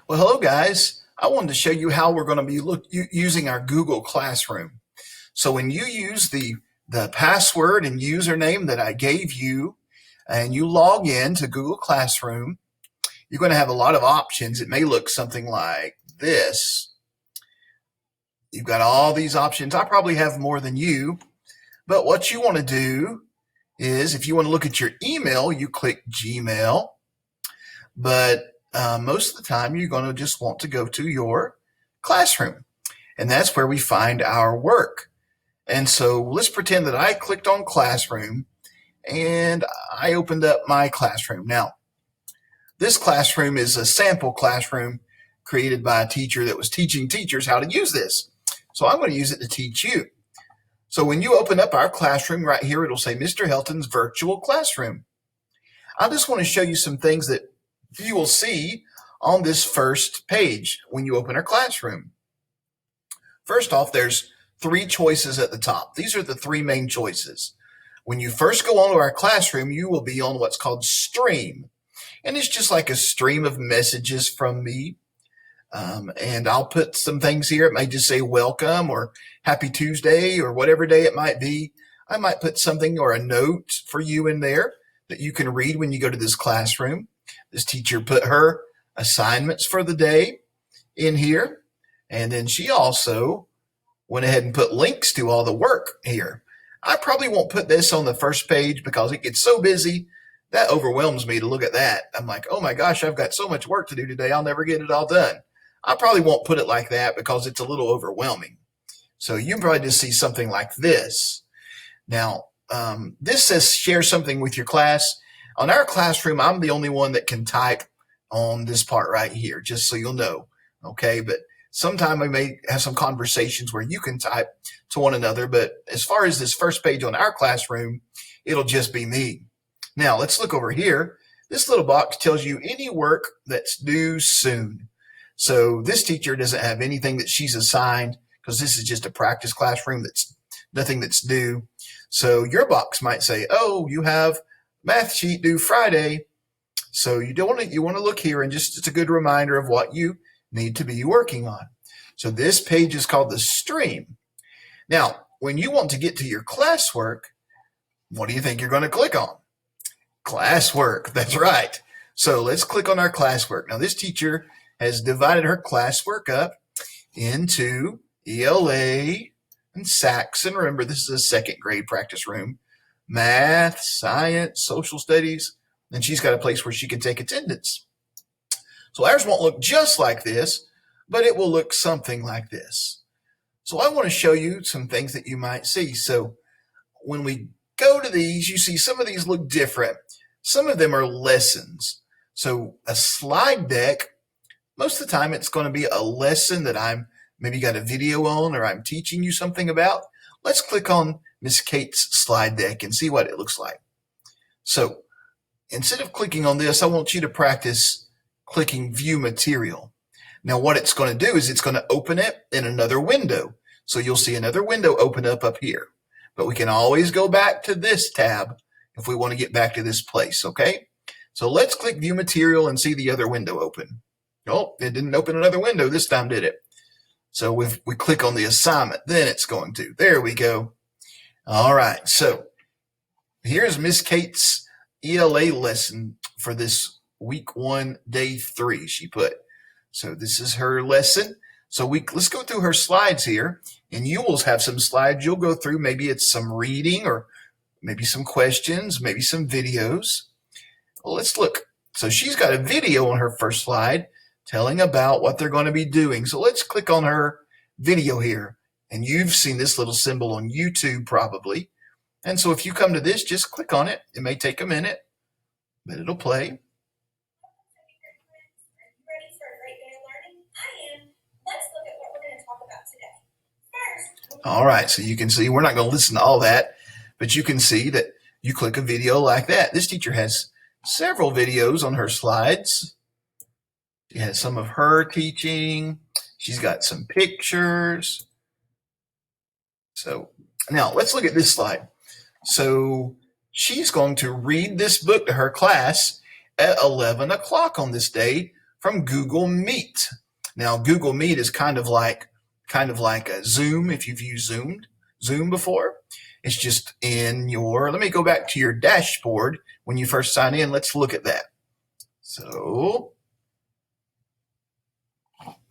Well, hello guys. I wanted to show you how we're going to be using our Google Classroom. So when you use the password and username that I gave you and you log in to Google Classroom, you're going to have a lot of options. It may look something like this. You've got all these options. I probably have more than you, but what you want to do is if you want to look at your email, you click Gmail, but most of the time you're going to just want to go to your classroom, and that's where we find our work. And so let's pretend that I clicked on Classroom and I opened up my classroom. Now, this classroom is a sample classroom created by a teacher that was teaching teachers how to use this. So I'm going to use it to teach you. So when you open up our classroom right here, it'll say Mr. Helton's virtual classroom. I just want to show you some things that you will see on this first page when you open our classroom. First off, there's 3 choices at the top. These are the 3 main choices. When you first go onto our classroom, you will be on what's called Stream. And it's just like a stream of messages from me. And I'll put some things here. It may just say welcome or happy Tuesday or whatever day it might be. I might put something or a note for you in there that you can read when you go to this classroom. This teacher put her assignments for the day in here. And then she also went ahead and put links to all the work here. I probably won't put this on the first page because it gets so busy. That overwhelms me to look at that. I'm like, oh my gosh, I've got so much work to do today. I'll never get it all done. I probably won't put it like that because it's a little overwhelming. So you can probably just see something like this. Now, this says share something with your class. On our classroom, I'm the only one that can type on this part right here, just so you'll know. Okay, but sometime we may have some conversations where you can type to one another. But as far as this first page on our classroom, it'll just be me. Now, let's look over here. This little box tells you any work that's due soon. So this teacher doesn't have anything that she's assigned because this is just a practice classroom. That's nothing that's due. So your box might say, oh, you have math sheet due Friday. So you want to look here, and just it's a good reminder of what you need to be working on. So this page is called the stream. Now, when you want to get to your classwork, what do you think you're going to click on? Classwork. That's right. So let's click on our classwork. Now, this teacher has divided her classwork up into ELA and Saxon. Remember, this is a 2nd grade practice room. Math, science, social studies, and she's got a place where she can take attendance. So ours won't look just like this, but it will look something like this. So I want to show you some things that you might see. So when we go to these, you see some of these look different. Some of them are lessons. So a slide deck, most of the time it's going to be a lesson that I'm maybe got a video on or I'm teaching you something about. Let's click on Miss Kate's slide deck and see what it looks like. So instead of clicking on this, I want you to practice clicking View Material. Now what it's going to do is it's going to open it in another window. So you'll see another window open up here. But we can always go back to this tab if we want to get back to this place, okay? So let's click View Material and see the other window open. Oh, it didn't open another window this time, did it? So if we click on the assignment, then it's going to. There we go. All right, so here's Miss Kate's ELA lesson for this week 1, day 3, she put. So this is her lesson. So let's go through her slides here, and you will have some slides you'll go through. Maybe it's some reading or maybe some questions, maybe some videos. Well, let's look. So she's got a video on her first slide telling about what they're going to be doing. So let's click on her video here. And you've seen this little symbol on YouTube probably. And so if you come to this, just click on it. It may take a minute, but it'll play. All right, so you can see we're not going to listen to all that, but you can see that you click a video like that. This teacher has several videos on her slides. She has some of her teaching. She's got some pictures. So now let's look at this slide. So she's going to read this book to her class at 11 o'clock on this day from Google Meet. Now, Google Meet is kind of like a Zoom, if you've used Zoom before. It's just in your, let me go back to your dashboard when you first sign in. Let's look at that. So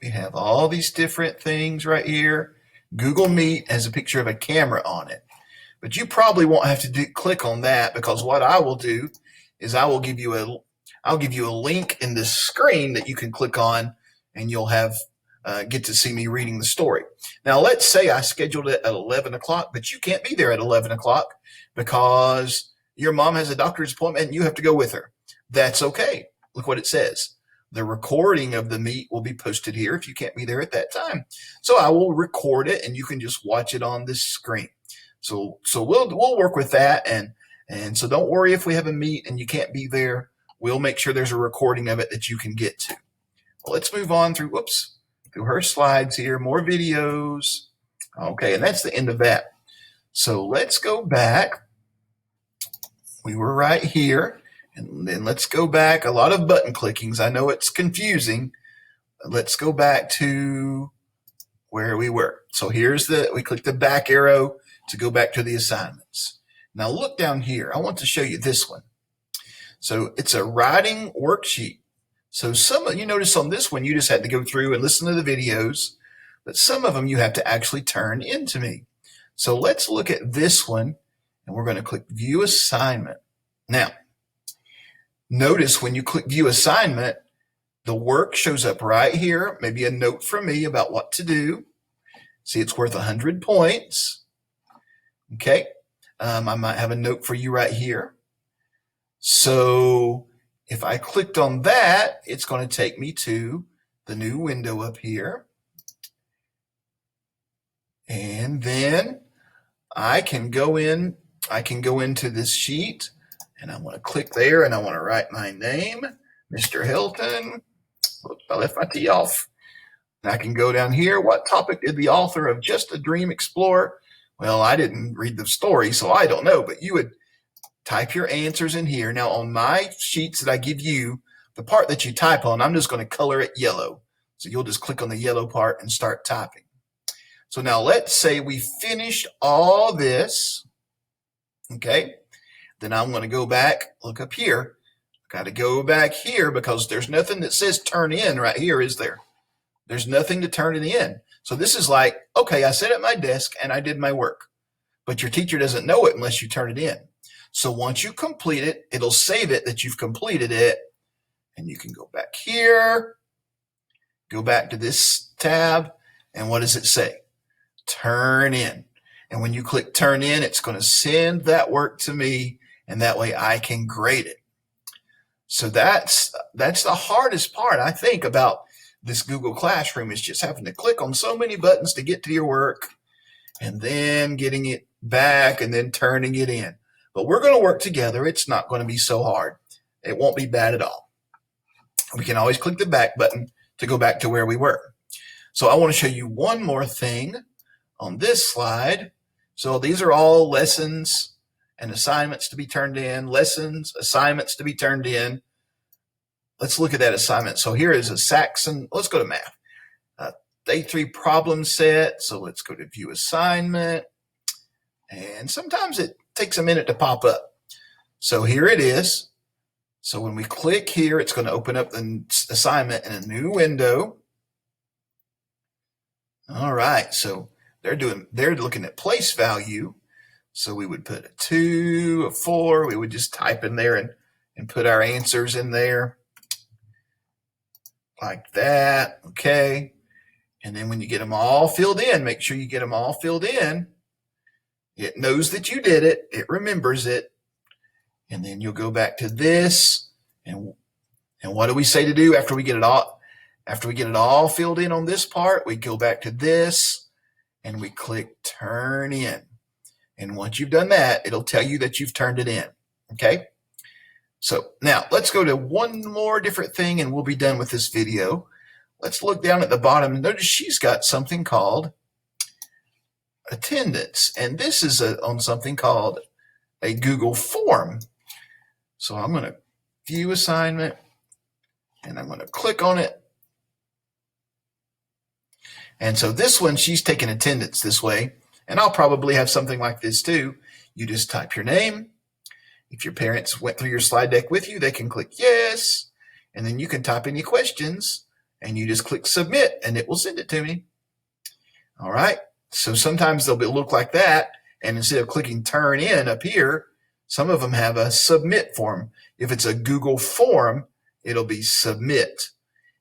we have all these different things right here. Google Meet has a picture of a camera on it. But you probably won't have to click on that, because what I will do is I'll give you a link in this screen that you can click on, and you'll have get to see me reading the story. Now, let's say I scheduled it at 11 o'clock, but you can't be there at 11 o'clock because your mom has a doctor's appointment and you have to go with her. That's okay. Look what it says. The recording of the meet will be posted here if you can't be there at that time. So I will record it, and you can just watch it on this screen. So we'll work with that, and so don't worry if we have a meet and you can't be there. We'll make sure there's a recording of it that you can get to. Well, let's move on through her slides here, more videos. Okay, and that's the end of that. So let's go back. We were right here, and then let's go back. A lot of button clickings. I know it's confusing. Let's go back to where we were. So we click the back arrow to go back to the assignments. Now look down here. I want to show you this one. So it's a writing worksheet. So you notice on this one, you just had to go through and listen to the videos, but some of them you have to actually turn into me. So let's look at this one, and we're going to click View Assignment. Now, notice when you click View Assignment, the work shows up right here, maybe a note from me about what to do. See, it's worth 100 points. Okay, I might have a note for you right here. So if I clicked on that, it's going to take me to the new window up here. And then I can go into this sheet, and I want to click there, and I want to write my name, Mr. Hilton. Oops, I left my T off. And I can go down here. What topic did the author of Just a Dream explore? Well, I didn't read the story, so I don't know, but you would type your answers in here. Now, on my sheets that I give you, the part that you type on, I'm just going to color it yellow. So you'll just click on the yellow part and start typing. So now let's say we finished all this. Okay. Then I'm going to go back, look up here. Got to go back here because there's nothing that says turn in right here, is there? There's nothing to turn it in. So this is like, okay, I sat at my desk and I did my work, but your teacher doesn't know it unless you turn it in. So once you complete it, it'll save it that you've completed it. And you can go back here, go back to this tab, and what does it say? Turn in. And when you click turn in, it's going to send that work to me, and that way I can grade it. So that's the hardest part, I think, about this Google Classroom, is just having to click on so many buttons to get to your work, and then getting it back, and then turning it in. But we're going to work together. It's not going to be so hard. It won't be bad at all. We can always click the back button to go back to where we were. So I want to show you one more thing on this slide. So these are all lessons and assignments to be turned in, lessons, assignments to be turned in. Let's look at that assignment. So here is a Saxon. Let's go to math. Day 3 problem set. So let's go to View Assignment. And sometimes it takes a minute to pop up. So here it is. So when we click here, it's going to open up the assignment in a new window. All right. So they're looking at place value. So we would put a 2, a 4. We would just type in there and put our answers in there like that. Okay. And then when you get them all filled in, make sure you get them all filled in. It knows that you did it. It remembers it. And then you'll go back to this. And what do we say to do after we get it all? After we get it all filled in on this part, we go back to this and we click turn in. And once you've done that, it'll tell you that you've turned it in. Okay. So now let's go to one more different thing and we'll be done with this video. Let's look down at the bottom and notice she's got something called attendance. And this is on something called a Google form. So I'm going to View Assignment, and I'm going to click on it. And so this one, she's taking attendance this way, and I'll probably have something like this too. You just type your name. If your parents went through your slide deck with you, they can click yes, and then you can type any questions, and you just click submit, and it will send it to me. All right, so sometimes they'll look like that, and instead of clicking turn in up here, some of them have a submit form. If it's a Google form, it'll be submit.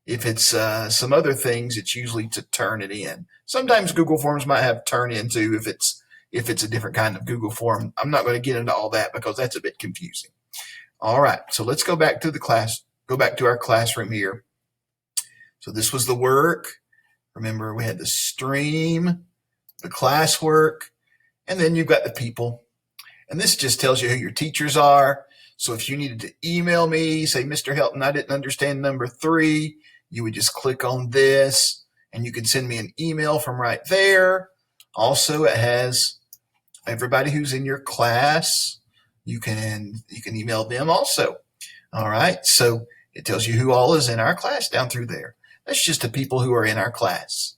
If it's some other things, it's usually to turn it in. Sometimes Google Forms might have turn in too if it's a different kind of Google form. I'm not going to get into all that because that's a bit confusing. All right, so let's go back to the class, go back to our classroom here. So this was the work. Remember, we had the stream, the classwork, and then you've got the people. And this just tells you who your teachers are. So if you needed to email me, say, Mr. Helton, I didn't understand number 3, you would just click on this, and you can send me an email from right there. Also, it has everybody who's in your class. You can email them also. All right, so it tells you who all is in our class down through there. That's just the people who are in our class.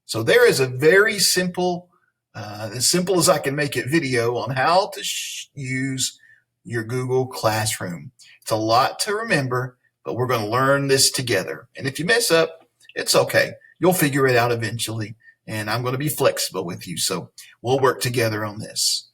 So there is a very simple, as simple as I can make it, video on how to use your Google Classroom. It's a lot to remember, but we're going to learn this together. And if you mess up, it's okay. You'll figure it out eventually. And I'm going to be flexible with you. So we'll work together on this.